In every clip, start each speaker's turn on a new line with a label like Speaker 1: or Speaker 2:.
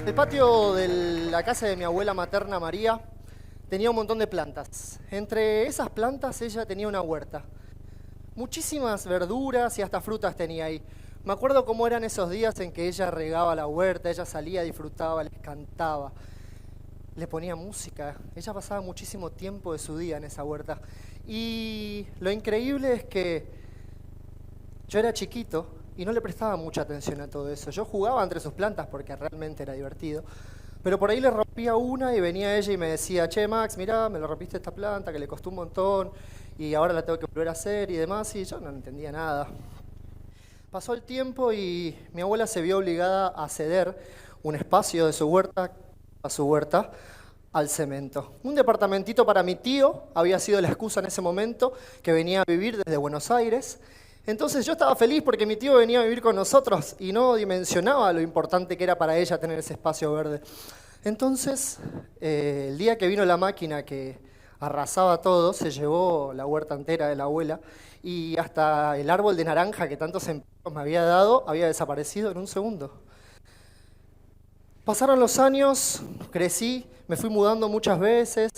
Speaker 1: El patio de la casa de mi abuela materna María tenía un montón de plantas. Entre esas plantas ella tenía una huerta. Muchísimas verduras y hasta frutas tenía ahí. Me acuerdo cómo eran esos días en que ella regaba la huerta, ella salía, disfrutaba, les cantaba, le ponía música. Ella pasaba muchísimo tiempo de su día en esa huerta. Y lo increíble es que yo era chiquito y no le prestaba mucha atención a todo eso. Yo jugaba entre sus plantas porque realmente era divertido. Pero por ahí le rompía una y venía ella y me decía, che Max, mirá, me lo rompiste esta planta que le costó un montón y ahora la tengo que volver a hacer y demás. Y yo no entendía nada. Pasó el tiempo y mi abuela se vio obligada a ceder un espacio de su huerta a su huerta al cemento. Un departamentito para mi tío había sido la excusa en ese momento, que venía a vivir desde Buenos Aires. Entonces yo estaba feliz porque mi tío venía a vivir con nosotros y no dimensionaba lo importante que era para ella tener ese espacio verde. Entonces, el día que vino la máquina que arrasaba todo, se llevó la huerta entera de la abuela y hasta el árbol de naranja que tantos empleos me había dado había desaparecido en un segundo. Pasaron los años, crecí, me fui mudando muchas veces,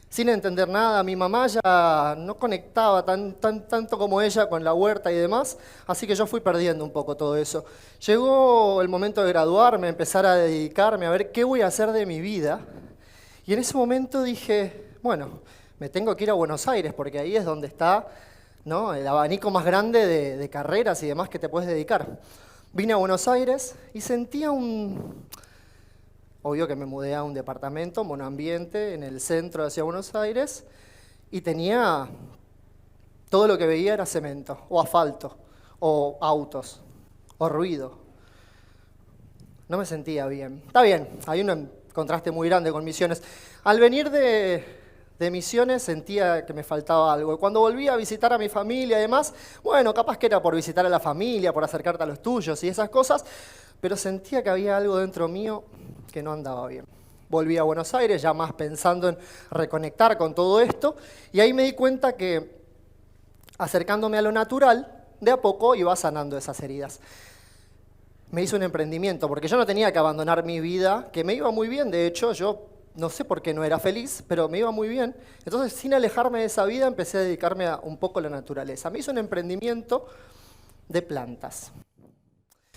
Speaker 1: sin entender nada. Mi mamá ya no conectaba tanto como ella con la huerta y demás, así que yo fui perdiendo un poco todo eso. Llegó el momento de graduarme, empezar a dedicarme a ver qué voy a hacer de mi vida. Y en ese momento dije, bueno, me tengo que ir a Buenos Aires, porque ahí es donde está, ¿no?, el abanico más grande de carreras y demás que te puedes dedicar. Vine a Buenos Aires y sentía obvio que me mudé a un departamento, monoambiente, en el centro de Buenos Aires, y tenía, todo lo que veía era cemento, o asfalto, o autos, o ruido. No me sentía bien. Está bien, hay un contraste muy grande con Misiones. Al venir de Misiones sentía que me faltaba algo. Y cuando volví a visitar a mi familia y demás, bueno, capaz que era por visitar a la familia, por acercarte a los tuyos y esas cosas, pero sentía que había algo dentro mío que no andaba bien. Volví a Buenos Aires ya más pensando en reconectar con todo esto, y ahí me di cuenta que acercándome a lo natural, de a poco iba sanando esas heridas. Me hice un emprendimiento, porque yo no tenía que abandonar mi vida, que me iba muy bien, de hecho, yo no sé por qué no era feliz, pero me iba muy bien. Entonces, sin alejarme de esa vida, empecé a dedicarme a un poco a la naturaleza. Me hice un emprendimiento de plantas.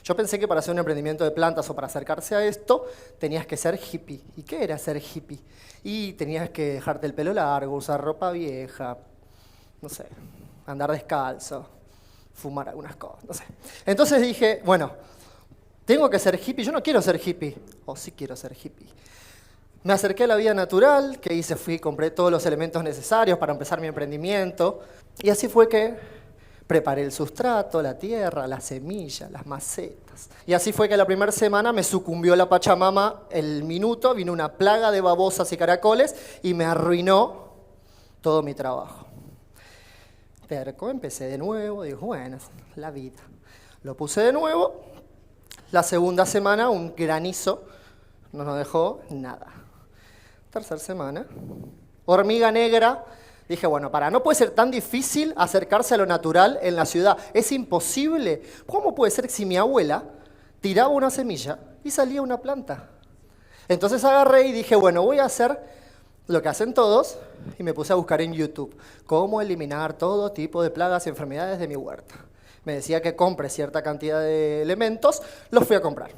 Speaker 1: Yo pensé que para hacer un emprendimiento de plantas o para acercarse a esto, tenías que ser hippie. ¿Y qué era ser hippie? Y tenías que dejarte el pelo largo, usar ropa vieja, no sé, andar descalzo, fumar algunas cosas, no sé. Entonces dije, bueno, tengo que ser hippie. Yo no quiero ser hippie, o sí quiero ser hippie. Me acerqué a la vida natural, que hice, compré todos los elementos necesarios para empezar mi emprendimiento, y así fue que preparé el sustrato, la tierra, las semillas, las macetas. Y así fue que la primera semana me sucumbió la Pachamama el minuto, vino una plaga de babosas y caracoles y me arruinó todo mi trabajo. Terco, empecé de nuevo, digo, bueno, la vida. Lo puse de nuevo, la segunda semana un granizo no nos dejó nada. Tercera semana, hormiga negra. Dije, bueno, no puede ser tan difícil acercarse a lo natural en la ciudad. Es imposible. ¿Cómo puede ser si mi abuela tiraba una semilla y salía una planta? Entonces agarré y dije, bueno, voy a hacer lo que hacen todos, y me puse a buscar en YouTube cómo eliminar todo tipo de plagas y enfermedades de mi huerta. Me decía que compre cierta cantidad de elementos, los fui a comprar.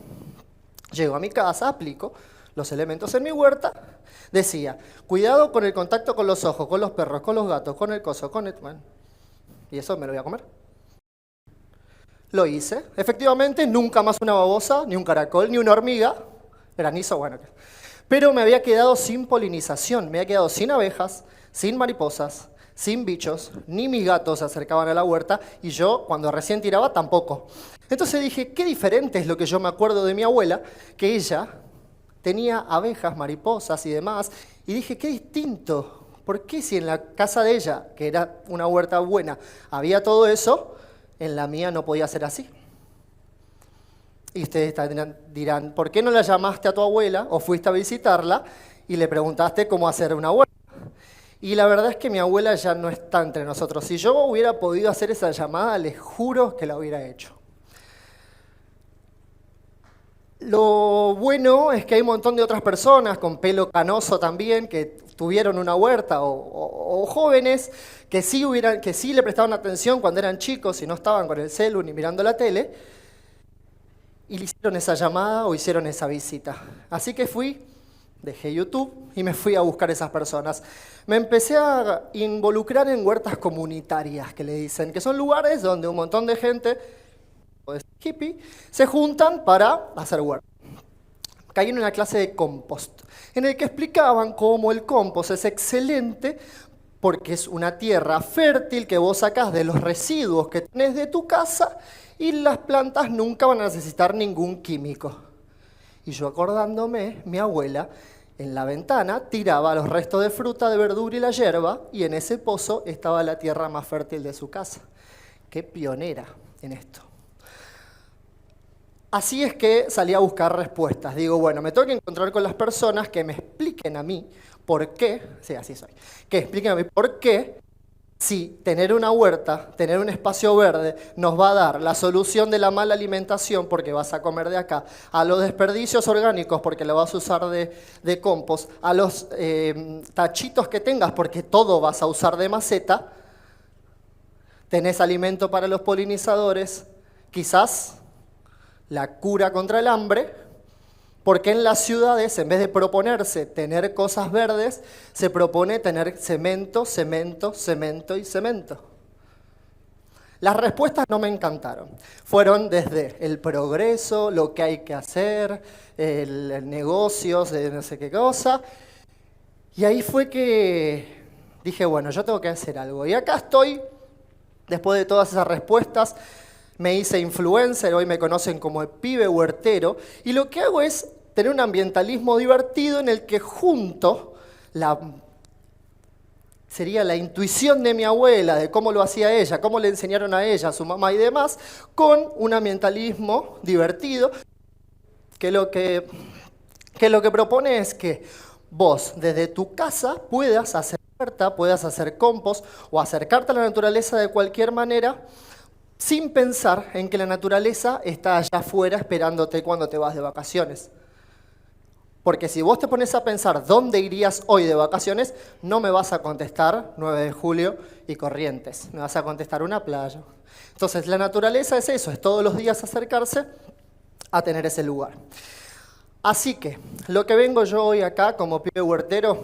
Speaker 1: Llego a mi casa, aplico los elementos en mi huerta. Decía, cuidado con el contacto con los ojos, con los perros, con los gatos, con el coso, con el... Bueno, y eso me lo voy a comer. Lo hice. Efectivamente, nunca más una babosa, ni un caracol, ni una hormiga. Granizo, bueno. Pero me había quedado sin polinización, me había quedado sin abejas, sin mariposas, sin bichos, ni mis gatos se acercaban a la huerta, y yo, cuando recién tiraba, tampoco. Entonces dije, qué diferente es lo que yo me acuerdo de mi abuela, que ella tenía abejas, mariposas y demás, y dije, qué distinto. ¿Por qué si en la casa de ella, que era una huerta buena, había todo eso, en la mía no podía ser así? Y ustedes dirán, ¿por qué no la llamaste a tu abuela o fuiste a visitarla y le preguntaste cómo hacer una huerta? Y la verdad es que mi abuela ya no está entre nosotros. Si yo hubiera podido hacer esa llamada, les juro que la hubiera hecho. Lo bueno es que hay un montón de otras personas con pelo canoso también que tuvieron una huerta o jóvenes que sí le prestaban atención cuando eran chicos y no estaban con el celu ni mirando la tele y le hicieron esa llamada o hicieron esa visita. Así que dejé YouTube y me fui a buscar esas personas. Me empecé a involucrar en huertas comunitarias, que le dicen, que son lugares donde un montón de gente, o hippie, se juntan para hacer huerta. Caí en una clase de compost, en el que explicaban cómo el compost es excelente porque es una tierra fértil que vos sacás de los residuos que tenés de tu casa y las plantas nunca van a necesitar ningún químico. Y yo acordándome, mi abuela en la ventana tiraba los restos de fruta, de verdura y la hierba, y en ese pozo estaba la tierra más fértil de su casa. Qué pionera en esto. Así es que salí a buscar respuestas. Digo, bueno, me tengo que encontrar con las personas que me expliquen a mí por qué, sí, así soy, que expliquen a mí por qué si tener una huerta, tener un espacio verde, nos va a dar la solución de la mala alimentación, porque vas a comer de acá, a los desperdicios orgánicos, porque lo vas a usar de compost, a los tachitos que tengas, porque todo vas a usar de maceta, tenés alimento para los polinizadores, quizás la cura contra el hambre, porque en las ciudades, en vez de proponerse tener cosas verdes, se propone tener cemento, cemento, cemento y cemento. Las respuestas no me encantaron. Fueron desde el progreso, lo que hay que hacer, el negocios, de no sé qué cosa. Y ahí fue que dije, bueno, yo tengo que hacer algo. Y acá estoy, después de todas esas respuestas, me hice influencer, hoy me conocen como el pibe huertero, y lo que hago es tener un ambientalismo divertido en el que junto sería la intuición de mi abuela, de cómo lo hacía ella, cómo le enseñaron a ella, a su mamá y demás, con un ambientalismo divertido, que lo que propone es que vos desde tu casa puedas hacer huerta, puedas hacer compost o acercarte a la naturaleza de cualquier manera, sin pensar en que la naturaleza está allá afuera esperándote cuando te vas de vacaciones. Porque si vos te pones a pensar dónde irías hoy de vacaciones, no me vas a contestar 9 de julio y Corrientes, me vas a contestar una playa. Entonces la naturaleza es eso, es todos los días acercarse a tener ese lugar. Así que lo que vengo yo hoy acá como pibe huertero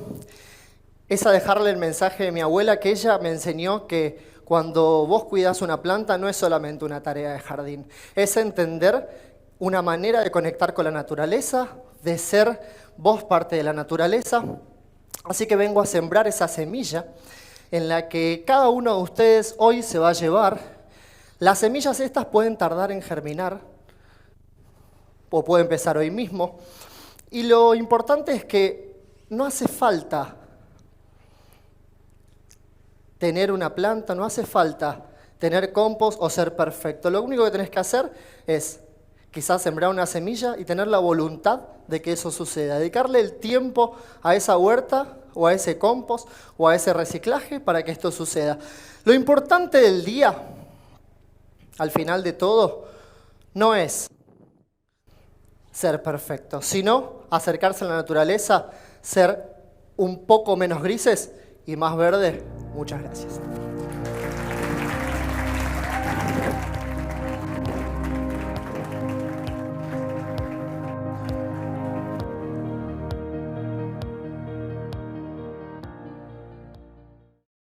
Speaker 1: es a dejarle el mensaje de mi abuela, que ella me enseñó que cuando vos cuidás una planta no es solamente una tarea de jardín, es entender una manera de conectar con la naturaleza, de ser vos parte de la naturaleza. Así que vengo a sembrar esa semilla en la que cada uno de ustedes hoy se va a llevar. Las semillas estas pueden tardar en germinar o puede empezar hoy mismo. Y lo importante es que no hace falta tener una planta, no hace falta tener compost o ser perfecto. Lo único que tenés que hacer es quizás sembrar una semilla y tener la voluntad de que eso suceda. Dedicarle el tiempo a esa huerta o a ese compost o a ese reciclaje para que esto suceda. Lo importante del día, al final de todo, no es ser perfecto, sino acercarse a la naturaleza, ser un poco menos grises y más verde. Muchas gracias.